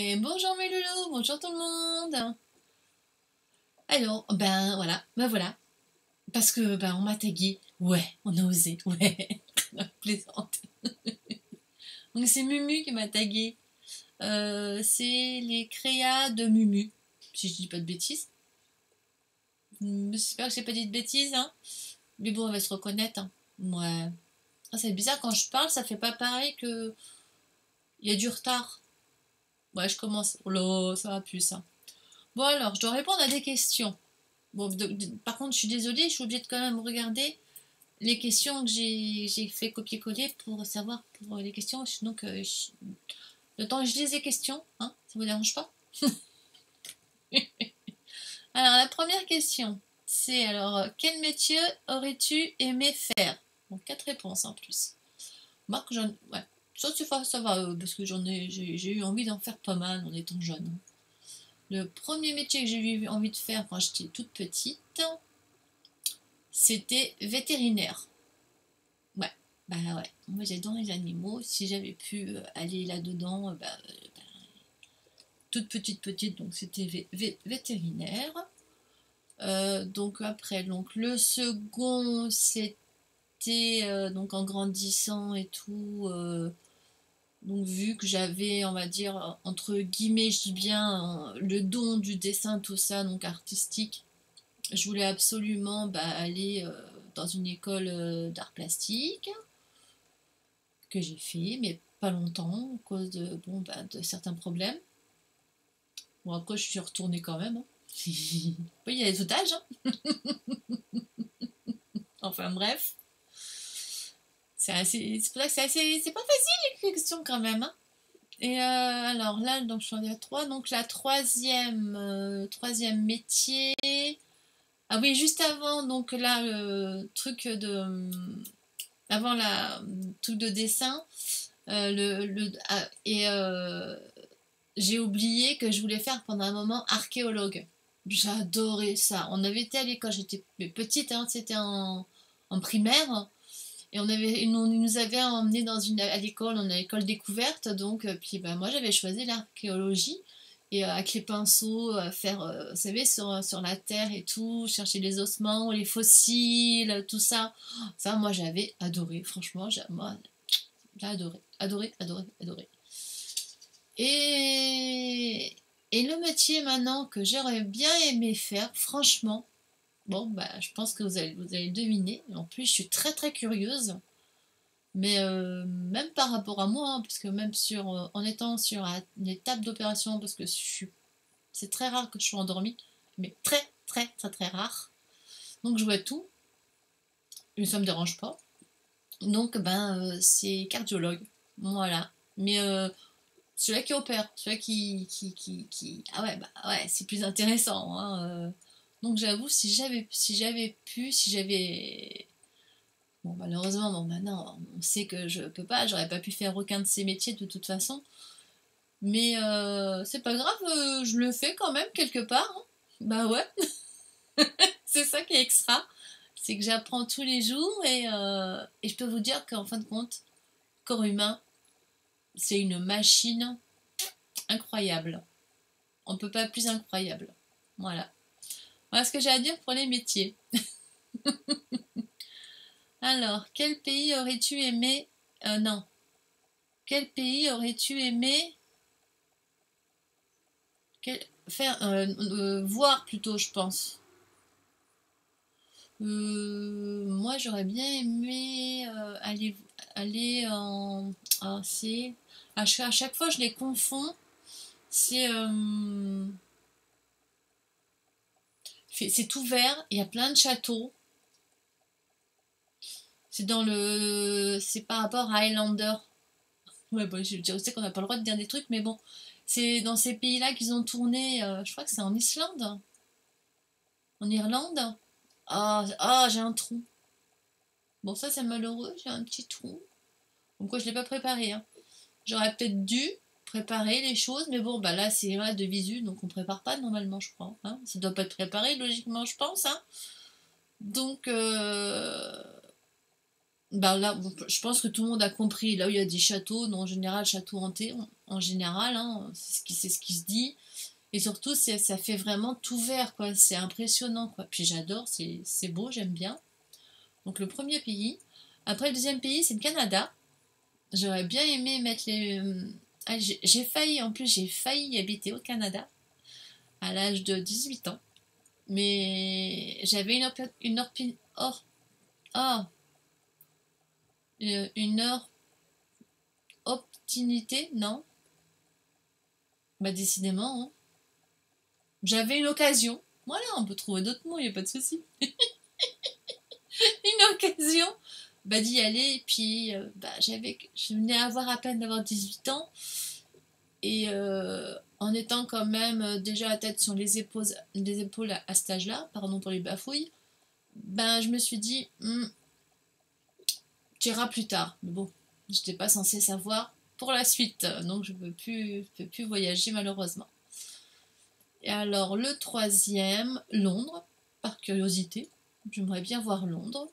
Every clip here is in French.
Et bonjour mes loulous, bonjour tout le monde. Alors, ben voilà, parce que ben on m'a tagué, ouais, on a osé, ouais, plaisante. Donc c'est Mumu qui m'a tagué. C'est les créas de Mumu, si je dis pas de bêtises. J'espère que j'ai pas dit de bêtises, hein. Mais bon, on va se reconnaître, hein. Ouais. Ah, c'est bizarre quand je parle, ça fait pas pareil que il y a du retard. Ouais, je commence. Oh là, ça va plus ça. Bon alors, je dois répondre à des questions. Bon, par contre, je suis désolée, je suis obligée de quand même regarder les questions que j'ai fait copier-coller pour savoir pour les questions. Donc, le temps que je lise les questions, hein, ça vous dérange pas? Alors, la première question, c'est alors, quel métier aurais-tu aimé faire? Donc, quatre réponses en plus. Moi, ouais, ça va, parce que j'ai eu envie d'en faire pas mal en étant jeune, hein. Le premier métier que j'ai eu envie de faire quand j'étais toute petite, c'était vétérinaire. Ouais, bah ouais. Moi j'adore les animaux. Si j'avais pu aller là-dedans, toute petite, donc c'était vétérinaire. Donc après, donc le second, c'était donc en grandissant et tout. Donc vu que j'avais, on va dire, entre guillemets, je dis bien, le don du dessin, tout ça, donc artistique, je voulais absolument aller dans une école d'art plastique que j'ai fait, mais pas longtemps, à cause de, bon, de certains problèmes. Bon, après, je suis retournée quand même, hein. Oui, il y a les otages, hein. Enfin, bref. C'est pour ça que c'est pas facile les questions quand même, hein. Et alors là, donc je suis à 3. Donc la troisième métier. Ah oui, juste avant, donc là, le truc de. Avant la truc de dessin, j'ai oublié que je voulais faire pendant un moment archéologue. J'adorais ça. On avait été à l'école, j'étais petite, hein, c'était en primaire. Et ils nous avaient emmenés à l'école, on a l'école découverte, donc puis moi j'avais choisi l'archéologie et avec les pinceaux faire, vous savez, sur la terre et tout, chercher les ossements, les fossiles, tout ça. Ça, moi j'avais adoré, franchement, moi j'ai adoré, adoré, adoré, adoré. Et, et le métier maintenant que j'aurais bien aimé faire, franchement, bon, je pense que vous allez deviner. En plus, je suis très très curieuse. Mais même par rapport à moi, hein, parce que même en étant sur une étape d'opération, parce que c'est très rare que je sois endormie, mais très très très très rare. Donc je vois tout, mais ça me dérange pas. Donc c'est cardiologue, voilà. Mais celui qui opère, celui ah ouais ouais c'est plus intéressant, hein. Donc j'avoue si j'avais bon, malheureusement, bon, maintenant, on sait que je peux pas, j'aurais pas pu faire aucun de ces métiers de toute façon. Mais c'est pas grave, je le fais quand même quelque part, hein. Bah ouais, c'est ça qui est extra. C'est que j'apprends tous les jours et je peux vous dire qu'en fin de compte, le corps humain, c'est une machine incroyable. On peut pas plus incroyable. Voilà. Voilà ce que j'ai à dire pour les métiers. Alors, quel pays aurais-tu aimé... non. Quel pays aurais-tu aimé faire voir plutôt, je pense. Moi, j'aurais bien aimé aller en. Ah, c'est. À chaque fois, je les confonds. C'est. C'est tout vert, il y a plein de châteaux. C'est dans le. C'est par rapport à Highlander. Ouais, bon, je sais qu'on n'a pas le droit de dire des trucs, mais bon. C'est dans ces pays-là qu'ils ont tourné. Je crois que c'est en Islande. En Irlande. J'ai un trou. Bon, ça, c'est malheureux, j'ai un petit trou. Donc, quoi, je ne l'ai pas préparé, hein. J'aurais peut-être dû préparer les choses, mais bon, là, c'est vrai de visu, donc on prépare pas normalement, je crois, hein. Ça doit pas être préparé, logiquement, je pense, hein. Donc, là, bon, je pense que tout le monde a compris. Là où il y a des châteaux, non, en général, châteaux hantés, en général, hein, c'est ce qui se dit. Et surtout, ça fait vraiment tout vert, quoi. C'est impressionnant, quoi. Puis j'adore, c'est beau, j'aime bien. Donc le premier pays. Après, le deuxième pays, c'est le Canada. J'aurais bien aimé mettre les... j'ai failli, en plus, j'ai failli habiter au Canada à l'âge de 18 ans. Mais j'avais oh, une heure opportunité, non? Bah décidément, hein. J'avais une occasion. Voilà, on peut trouver d'autres mots, il n'y a pas de souci. Une occasion bah, d'y aller. Et puis, bah, je venais avoir à peine d'avoir 18 ans. Et en étant quand même déjà à tête sur les épaules à cet âge-là, pardon pour les bafouilles, ben, je me suis dit, tu iras plus tard. Mais bon, je n'étais pas censée savoir pour la suite. Donc, je ne peux plus voyager malheureusement. Et alors, le troisième, Londres, par curiosité. J'aimerais bien voir Londres.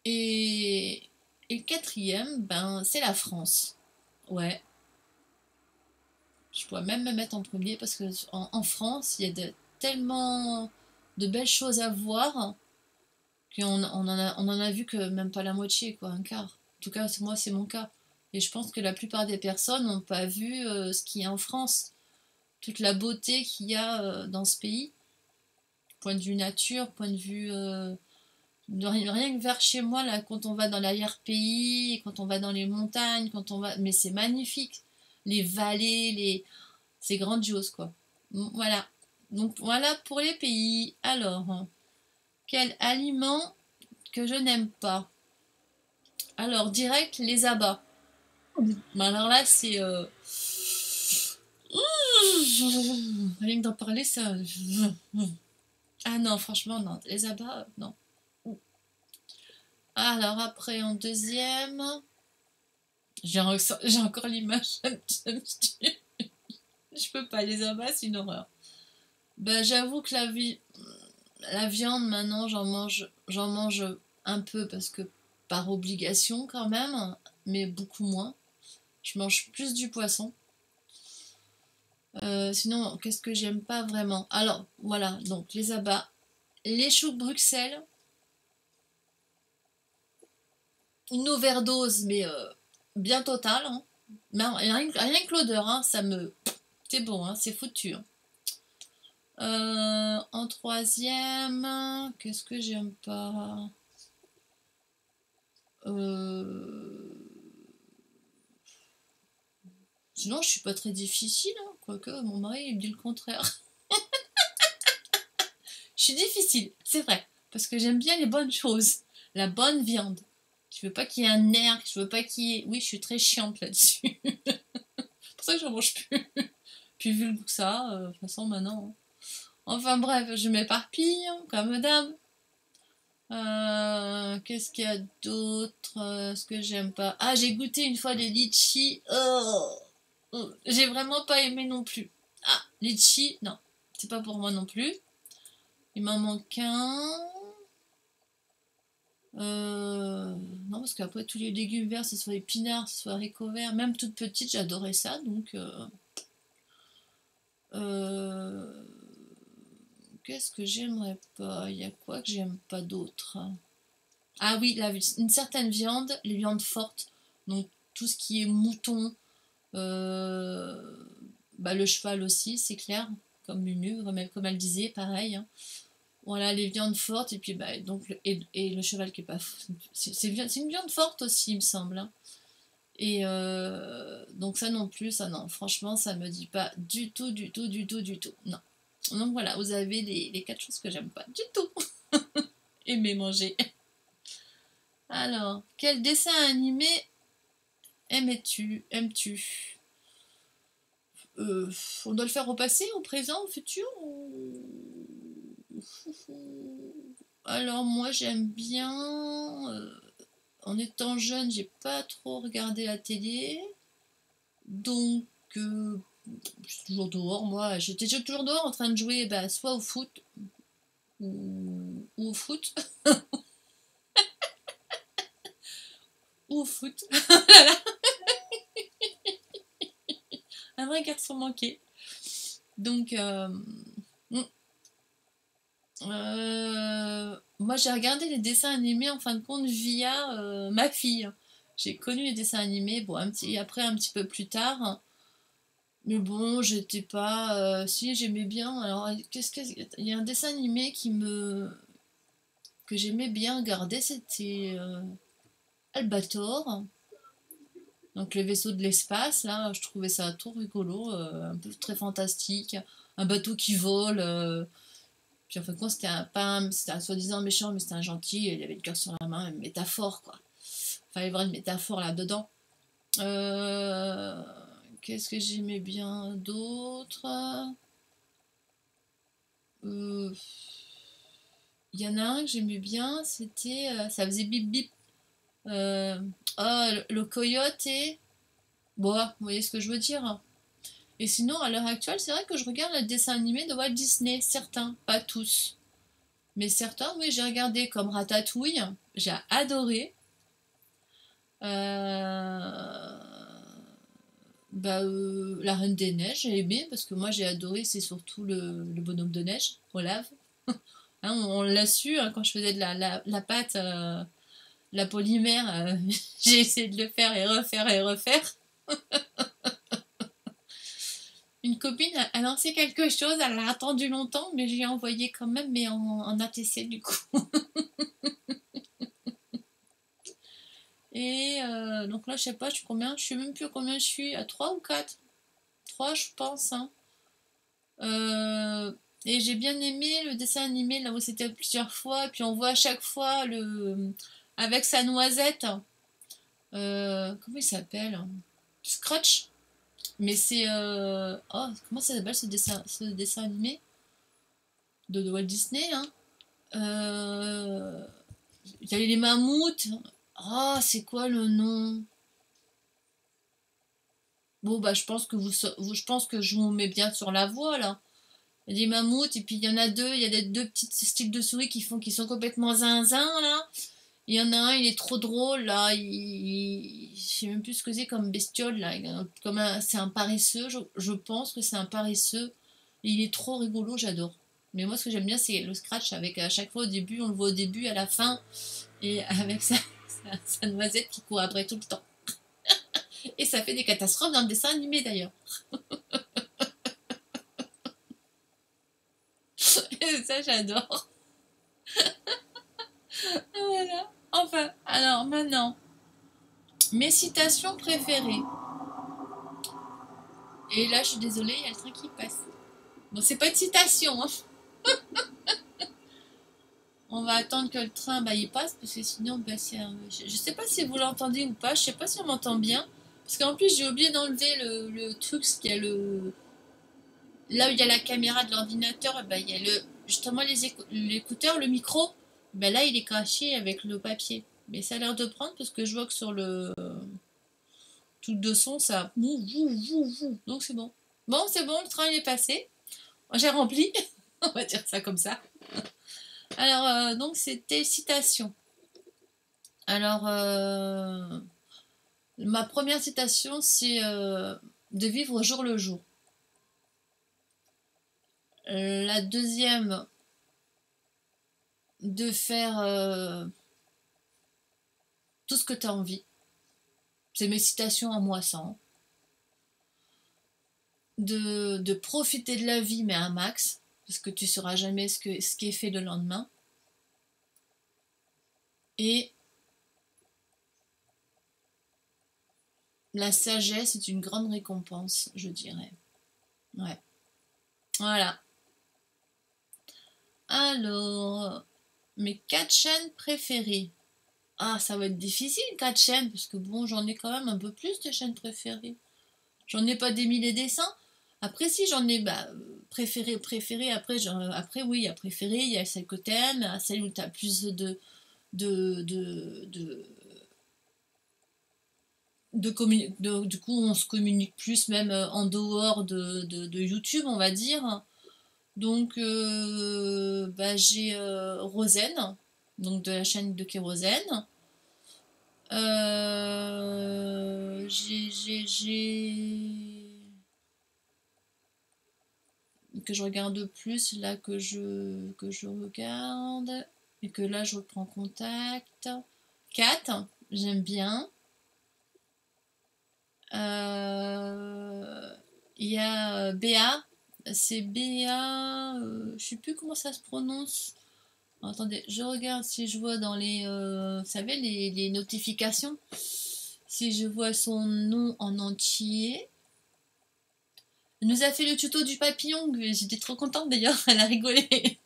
Et le quatrième, ben, c'est la France. Ouais. Je pourrais même me mettre en premier parce que en France, il y a tellement de belles choses à voir on en a vu que même pas la moitié, quoi, un quart. En tout cas, moi, c'est mon cas. Et je pense que la plupart des personnes n'ont pas vu ce qu'il y a en France. Toute la beauté qu'il y a dans ce pays. Point de vue nature, point de vue... rien que vers chez moi, là, quand on va dans l'arrière-pays, quand on va dans les montagnes, quand on va... Mais c'est magnifique. Les vallées, c'est grandiose, quoi. Voilà. Donc voilà pour les pays. Alors, quel aliment que je n'aime pas? Alors, direct, les abats. Alors là, c'est... Rien que d'en parler, ça... Ah non, franchement, non. Les abats, non. Alors après, en deuxième... J'ai encore l'image. Je peux pas, les abats, c'est une horreur. Ben, j'avoue que la viande, maintenant, j'en mange un peu parce que par obligation quand même, mais beaucoup moins. Je mange plus du poisson. Sinon, qu'est-ce que j'aime pas vraiment? Alors, voilà, donc les abats, les choux de Bruxelles, une overdose, mais bien totale. Hein. Mais rien que l'odeur, hein, ça me... C'est bon, hein, c'est foutu. Hein. En troisième, qu'est-ce que j'aime pas? Sinon, je suis pas très difficile, hein, quoique mon mari il me dit le contraire. Je suis difficile, c'est vrai, parce que j'aime bien les bonnes choses, la bonne viande. Je veux pas qu'il y ait un nerf, je veux pas qu'il y ait... Oui, je suis très chiante là-dessus. C'est pour ça que j'en mange plus. Puis vu le goût que ça, de toute façon maintenant... Hein. Enfin bref, je m'éparpille, hein, comme d'hab. Qu'est-ce qu'il y a d'autre ce que j'aime pas? Ah, j'ai goûté une fois les litchis. Oh, j'ai vraiment pas aimé non plus. Ah, litchi, non, c'est pas pour moi non plus. Il m'en manque un. Non, parce qu'après tous les légumes verts, ce soit épinards, ce soit haricots verts, même toute petite, j'adorais ça. Donc, qu'est-ce que j'aimerais pas? Il y a quoi que j'aime pas d'autre? Ah oui, une certaine viande, les viandes fortes, donc tout ce qui est mouton, bah, le cheval aussi, c'est clair, comme Mumu, comme elle disait, pareil. Hein. Voilà, les viandes fortes, et puis bah, donc, et le cheval qui est pas... C'est une viande forte aussi, il me semble. Hein. Et donc ça non plus, ça non, franchement, ça me dit pas du tout, du tout, du tout, du tout. Non. Donc voilà, vous avez les quatre choses que j'aime pas du tout. Aimer manger. Alors, quel dessin animé aimes-tu? On doit le faire au passé, au présent, au futur Alors, moi, j'aime bien... en étant jeune, j'ai pas trop regardé la télé. Donc, je suis toujours dehors, moi. J'étais toujours dehors en train de jouer bah, soit au foot ou au foot. ou au foot. Un vrai garçon manqué. Donc, moi j'ai regardé les dessins animés en fin de compte via ma fille. J'ai connu les dessins animés, bon, après un petit peu plus tard. Mais bon, j'étais pas. Si, j'aimais bien. Alors, il y a un dessin animé que j'aimais bien regarder, c'était Albator. Donc les vaisseaux de l'espace, là, je trouvais ça trop rigolo, un peu très fantastique. Un bateau qui vole. Puis en fin de compte, c'était un soi-disant méchant, mais c'était un gentil. Il avait le cœur sur la main, une métaphore, quoi. Enfin, il y avait vraiment une métaphore là-dedans. Euh, Qu'est-ce que j'aimais bien d'autre? Euh, Il y en a un que j'aimais bien, c'était. Ça faisait bip bip. Euh, le coyote et. Bon, vous voyez ce que je veux dire. Et sinon, à l'heure actuelle, c'est vrai que je regarde le dessin animé de Walt Disney, certains, pas tous. Mais certains, oui, j'ai regardé comme Ratatouille, j'ai adoré. Euh, la Reine des Neiges, j'ai aimé, parce que moi j'ai adoré, c'est surtout le bonhomme de neige, Olaf. Hein, on l'a su, hein, quand je faisais de la pâte, la polymère, j'ai essayé de le faire et refaire et refaire. Une copine a lancé quelque chose, elle a attendu longtemps, mais j'ai envoyé quand même, mais en ATC du coup. Et donc là, je sais pas, je suis combien, je sais même plus combien je suis, à 3 ou 4. 3 je pense. Hein. Euh, et j'ai bien aimé le dessin animé, là où c'était plusieurs fois, et puis on voit à chaque fois avec sa noisette. Comment il s'appelle? Scratch. Mais c'est. Oh, comment ça s'appelle ce dessin animé de Walt Disney, hein? Il y a les mammouths. Ah, c'est quoi le nom? Bon, bah, je pense que je vous mets bien sur la voie, là. Il y a des mammouths, et puis il y en a deux, il y a des deux petits styles de souris qui sont complètement zinzin, là. Il y en a un, il est trop drôle, là. Je sais même plus ce que c'est comme bestiole, là. C'est un paresseux, je pense que c'est un paresseux. Et il est trop rigolo, j'adore. Mais moi, ce que j'aime bien, c'est le scratch avec à chaque fois au début, on le voit au début, à la fin, et avec sa noisette qui court après tout le temps. Et ça fait des catastrophes dans le dessin animé d'ailleurs. Et ça, j'adore. Voilà. Enfin, alors maintenant, mes citations préférées. Et là, je suis désolée, il y a le train qui passe. Bon, c'est pas une citation, hein. On va attendre que le train il passe, parce que sinon, je sais pas si vous l'entendez ou pas, je sais pas si on m'entend bien. Parce qu'en plus, j'ai oublié d'enlever le truc, ce qu'il y a là où il y a la caméra de l'ordinateur, il y a justement l'écouteur, le micro. Là, il est caché avec le papier. Mais ça a l'air de prendre, parce que je vois que sur le truc de son, ça. Donc c'est bon. Bon, c'est bon, le train il est passé. J'ai rempli. On va dire ça comme ça. Alors, donc c'était citation. Alors, ma première citation, c'est de vivre au jour le jour. La deuxième, de faire tout ce que tu as envie. C'est mes citations à moi, ça. Hein. De profiter de la vie, mais un max, parce que tu ne sauras jamais ce qui est fait le lendemain. Et la sagesse est une grande récompense, je dirais. Ouais. Voilà. Alors, mes 4 chaînes préférées. Ah, ça va être difficile, 4 chaînes, parce que bon, j'en ai quand même un peu plus de chaînes préférées. J'en ai pas des milliers des cents. Après, si j'en ai préféré, après, oui, il y a préféré, il y a celle que t'aimes, celle où t'as plus de, de, de, du coup, on se communique plus, même en dehors de YouTube, on va dire. Donc, j'ai Rosen, donc de la chaîne de Kérosène. Que je regarde plus, là que je regarde, et que là je reprends contact. 4, j'aime bien. Il y a Béa, c'est Béa, je sais plus comment ça se prononce. Attendez, je regarde si je vois dans les, vous savez, les notifications, si je vois son nom en entier. Elle nous a fait le tuto du papillon, j'étais trop contente d'ailleurs, elle a rigolé.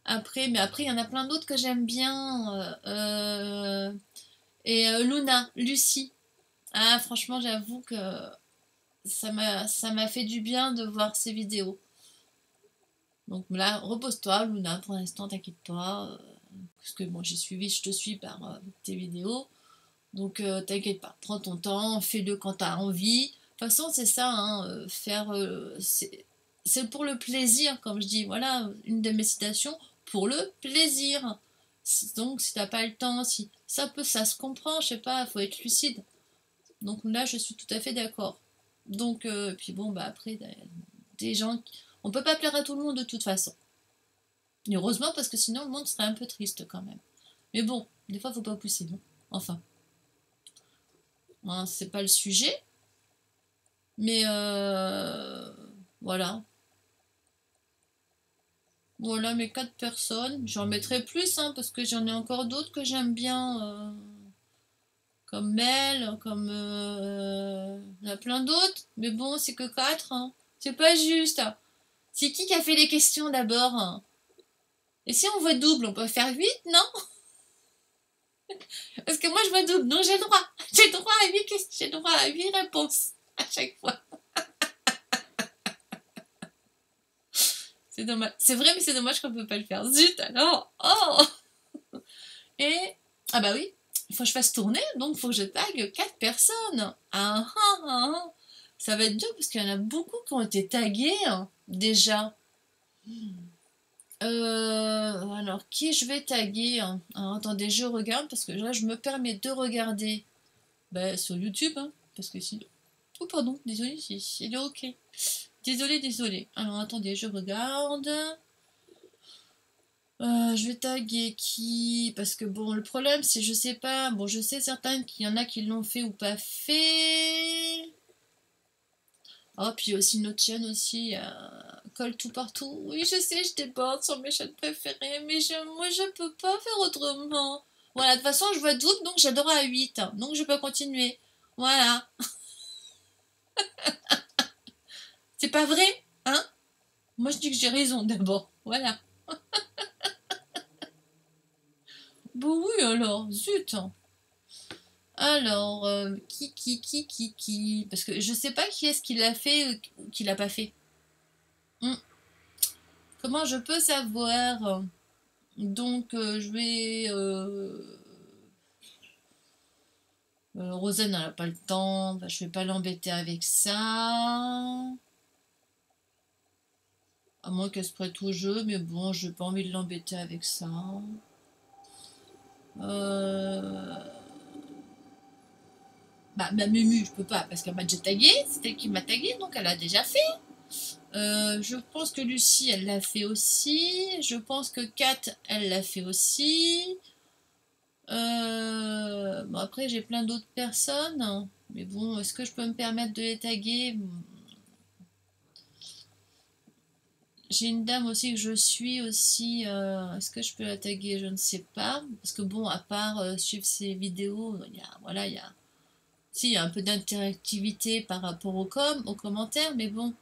Mais après, il y en a plein d'autres que j'aime bien. Et Luna, Lucie. Ah, franchement, j'avoue que ça m'a fait du bien de voir ces vidéos. Donc là, repose-toi, Luna, pour l'instant, t'inquiète pas. Parce que bon, j'ai suivi, je te suis par tes vidéos. Donc t'inquiète pas, prends ton temps, fais-le quand t'as envie. De toute façon, c'est ça, hein, faire. C'est pour le plaisir, comme je dis. Voilà, une de mes citations, pour le plaisir. Donc, si t'as pas le temps, si ça se comprend, je sais pas, faut être lucide. Donc là, je suis tout à fait d'accord. Donc, puis bon, bah après, des gens. On peut pas plaire à tout le monde de toute façon. Et heureusement, parce que sinon, le monde serait un peu triste quand même. Mais bon, des fois, faut pas pousser, non? Enfin, hein, c'est pas le sujet. Mais voilà. Voilà mes 4 personnes. J'en mettrai plus, hein, parce que j'en ai encore d'autres que j'aime bien. Comme Mel, comme... il y en a plein d'autres. Mais bon, c'est que 4. Hein. C'est pas juste. C'est qui a fait les questions d'abord, hein? Et si on voit double, on peut faire 8, non? Parce que moi, je vois double, donc j'ai le droit. J'ai le droit à 8 questions. J'ai le droit à 8 réponses à chaque fois. C'est dommage. C'est vrai, mais c'est dommage qu'on peut pas le faire. Zut, alors. Oh! Et, ah bah oui, il faut que je fasse tourner, donc il faut que je tague 4 personnes. Ah. Ça va être dur parce qu'il y en a beaucoup qui ont été tagués hein, déjà. Alors, qui je vais taguer hein. Alors, attendez, je regarde parce que là, je me permets de regarder bah, sur YouTube. Hein, parce que sinon. Oh, pardon, désolé, c'est ok. Désolé. Alors, attendez, je regarde. Je vais taguer qui? Parce que bon, le problème, c'est je sais pas. Bon, je sais certains qu'il y en a qui l'ont fait ou pas fait. Oh, puis il y a aussi une autre chaîne aussi, Colle tout partout. Oui, je sais, je déborde sur mes chaînes préférées, mais moi, je peux pas faire autrement. Voilà, de toute façon, je vois doute, donc j'adore à 8. Donc je peux continuer. Voilà. C'est pas vrai? Hein? Moi, je dis que j'ai raison d'abord. Voilà. Bon, oui, alors, zut. Alors, qui? Parce que je sais pas qui est-ce qui l'a fait ou qui l'a pas fait. Hmm. Comment je peux savoir? Donc, je vais. Rosen, elle n'a pas le temps. Bah, je vais pas l'embêter avec ça. À moins qu'elle se prête au jeu, mais bon, je n'ai pas envie de l'embêter avec ça. Euh... Bah, ma Mumu, je peux pas, parce qu'elle m'a déjà tagué. C'est elle qui m'a tagué, donc elle a déjà fait. Je pense que Lucie, elle l'a fait aussi. Je pense que Kat, elle l'a fait aussi. Bon, après, j'ai plein d'autres personnes. Mais bon, est-ce que je peux me permettre de les taguer? J'ai une dame aussi que je suis aussi. Est-ce que je peux la taguer? Je ne sais pas. Parce que bon, à part suivre ses vidéos, voilà, si, il y a un peu d'interactivité par rapport aux commentaires, mais bon,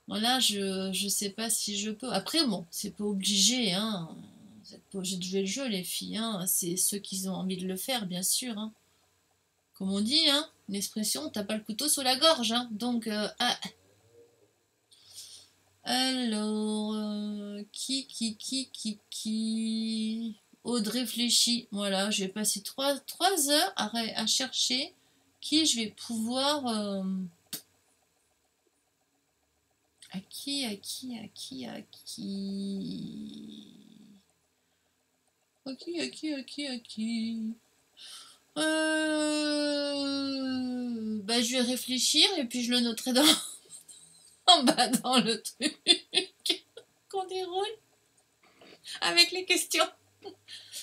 voilà, je sais pas si je peux. Après, bon, c'est pas obligé, hein. Vous n'êtes pas obligé de jouer le jeu, les filles, hein. C'est ceux qui ont envie de le faire, bien sûr, hein. Comme on dit, hein, une expression, t'as pas le couteau sous la gorge, hein. Donc, alors, qui Aude réfléchit. Voilà, je vais passer 3 heures à chercher qui je vais pouvoir. À qui Ok, ok, ok, ok. Bah, je vais réfléchir et puis je le noterai dans, en bas dans le truc qu'on déroule avec les questions.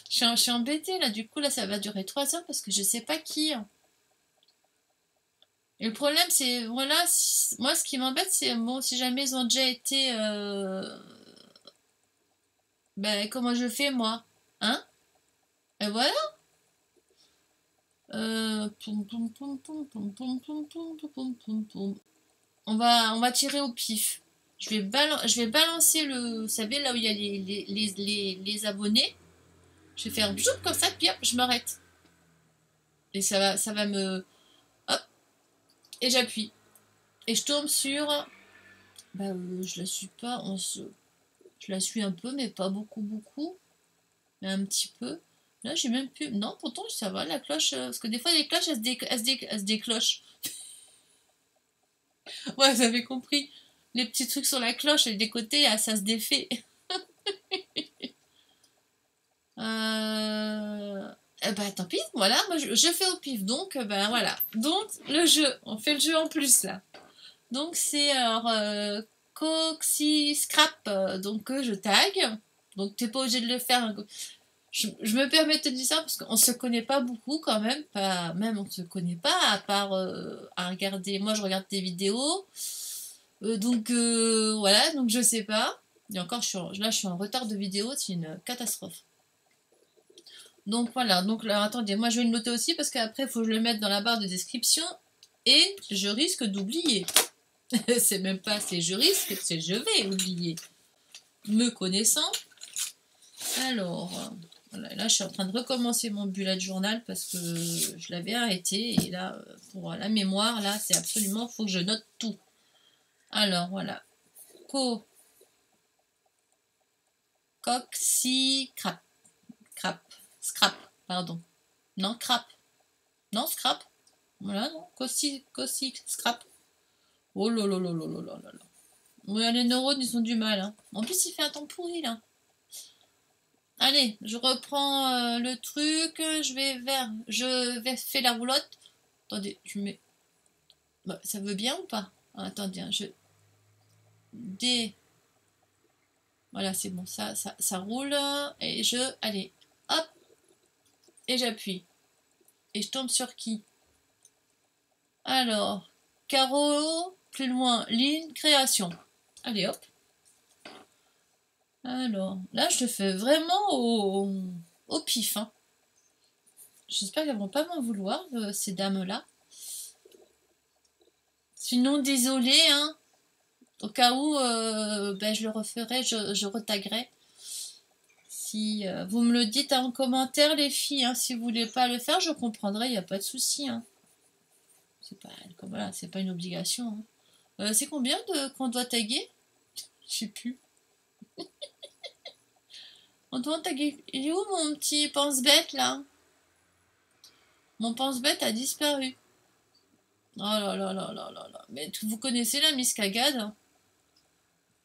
Je suis embêtée là, du coup là ça va durer 3 heures parce que je sais pas qui. Et le problème c'est, voilà, moi ce qui m'embête c'est, bon, si jamais ils ont déjà été... ben comment je fais moi? Hein? Et voilà. Poum, poum, poum, poum, poum, poum, poum, poum, poum, poum, poum. On va tirer au pif. Je vais balancer le... Vous savez, là où il y a les abonnés. Je vais faire boup comme ça, puis hop, je m'arrête. Et ça va me... Hop, et j'appuie. Et je tombe sur... Bah, je la suis pas. Je la suis un peu, mais pas beaucoup, beaucoup. Mais un petit peu. Là, j'ai même plus... Non, pourtant, ça va, la cloche... Parce que des fois, les cloches, elles se déclochent. Ouais, vous avez compris. Les petits trucs sur la cloche, et des côtés, ah, ça se défait. Eh ben, tant pis, voilà, moi je fais au pif, donc ben voilà. Donc le jeu, on fait le jeu en plus là. Donc c'est alors Coxy Scrap, donc que je tag. Donc t'es pas obligé de le faire. Hein. Je me permets de te dire ça parce qu'on se connaît pas beaucoup quand même, pas même on se connaît pas à part à regarder. Moi je regarde tes vidéos, donc voilà, donc je sais pas. Et encore là je suis en retard de vidéo, c'est une catastrophe. Donc voilà, donc là, attendez, moi je vais le noter aussi parce qu'après il faut que je le mette dans la barre de description et je risque d'oublier. C'est même pas c'est je risque, c'est je vais oublier. Me connaissant. Alors, voilà, là je suis en train de recommencer mon bullet journal parce que je l'avais arrêté et là, pour la mémoire, là c'est absolument, faut que je note tout. Alors voilà, coxy, scrap, pardon. Non, crap. Non, scrap. Voilà, non, coxy, scrap. Oh là là là là là là là là. Ouais, les neurones, ils ont du mal. Hein. En plus, il fait un temps pourri, là. Allez, je reprends le truc. Je vais faire la roulotte. Attendez, je mets... Bah, ça veut bien ou pas? Ah, attendez, hein, je... Dé... Voilà, c'est bon, ça roule. Et je... Allez, hop. Et j'appuie. Et je tombe sur qui? Alors, carreau, plus loin, ligne, création. Allez, hop. Alors, là, je le fais vraiment au pif. Hein. J'espère qu'elles vont pas m'en vouloir, ces dames-là. Sinon, désolé, hein. Au cas où, ben, je le referai, je retaguerai. Si vous me le dites en commentaire, les filles, hein, si vous voulez pas le faire, je comprendrai, il n'y a pas de souci. Hein. C'est pas, voilà, c'est pas une obligation. Hein. C'est combien qu'on doit taguer? Je sais plus. On doit taguer. Il est où mon petit pense-bête là? Mon pense-bête a disparu. Oh là là là là là là. Mais vous connaissez la Miss Cagade?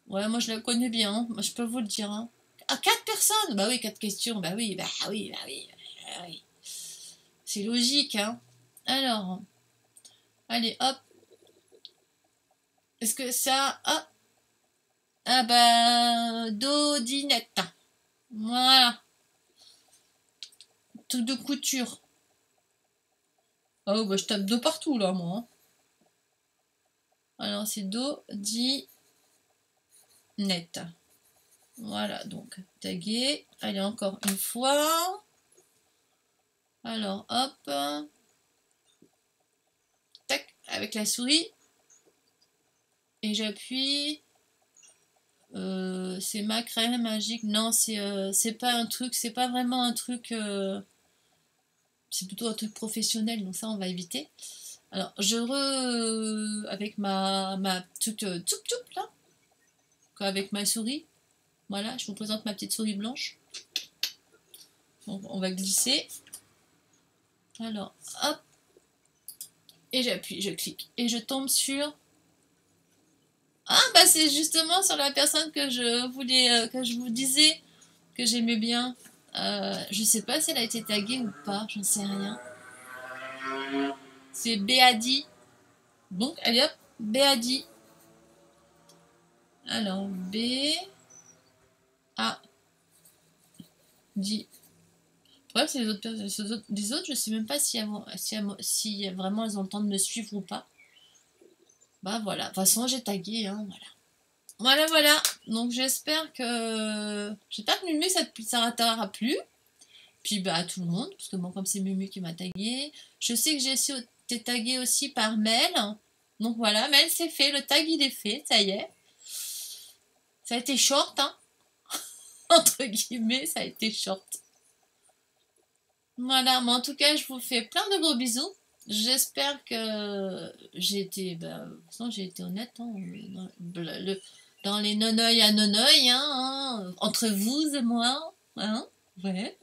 Ouais, moi je la connais bien. Hein. Moi, je peux vous le dire. Hein. Ah, 4 personnes? Bah oui, 4 questions. Bah oui, bah oui, bah oui. Bah oui. C'est logique, hein. Alors, allez, hop. Est-ce que ça... Ah, ah bah... Dodinette. Voilà. Tout de couture. Oh, bah je tape de partout, là, moi. Hein. Alors, c'est do, di, net. Voilà, donc, taguer. Allez, encore une fois. Alors, hop. Tac, avec la souris. Et j'appuie. C'est ma crème magique. Non, c'est pas un truc, c'est pas vraiment un truc. C'est plutôt un truc professionnel, donc ça, on va éviter. Alors, avec ma petite là, avec ma souris. Voilà, je vous présente ma petite souris blanche. Donc, on va glisser. Alors, hop. Et j'appuie, je clique. Et je tombe sur... Ah, bah c'est justement sur la personne que je voulais, que je vous disais que j'aimais bien. Je sais pas si elle a été taguée ou pas, j'en sais rien. C'est Béadi. Donc, allez hop, Béadi. Alors, B. A. D. Ouais, c'est les autres, je sais même pas si vraiment elles ont le temps de me suivre ou pas. Bah voilà, de toute façon j'ai tagué, hein, voilà. Voilà, voilà. Donc j'espère que Mumu ça t'aura plu. Puis bah à tout le monde, parce que bon, comme c'est Mumu qui m'a tagué. Je sais que j'ai été tagué aussi par Mel. Donc voilà, Mel c'est fait, le tag il est fait, ça y est. Ça a été short, hein. Entre guillemets, ça a été short. Voilà, mais en tout cas, je vous fais plein de gros bisous. J'espère que j'ai été, bah, sinon j'ai été honnête, hein, dans les nonoïs à nonoïs, hein, entre vous et moi, hein, ouais.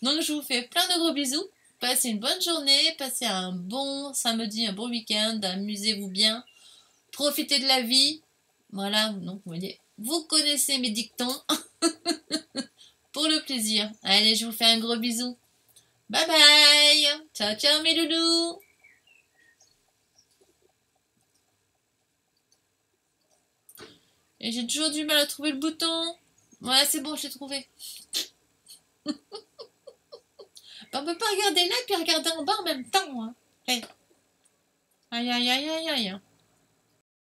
Donc je vous fais plein de gros bisous. Passez une bonne journée, passez un bon samedi, un bon week-end, amusez-vous bien, profitez de la vie. Voilà, donc vous voyez, vous connaissez mes dictons pour le plaisir. Allez, je vous fais un gros bisou. Bye bye. Ciao, ciao mes loulous. Et j'ai toujours du mal à trouver le bouton. Voilà, c'est bon, je l'ai trouvé. On peut pas regarder là puis regarder en bas en même temps. Hein. Hey. Aïe, aïe, aïe, aïe, aïe.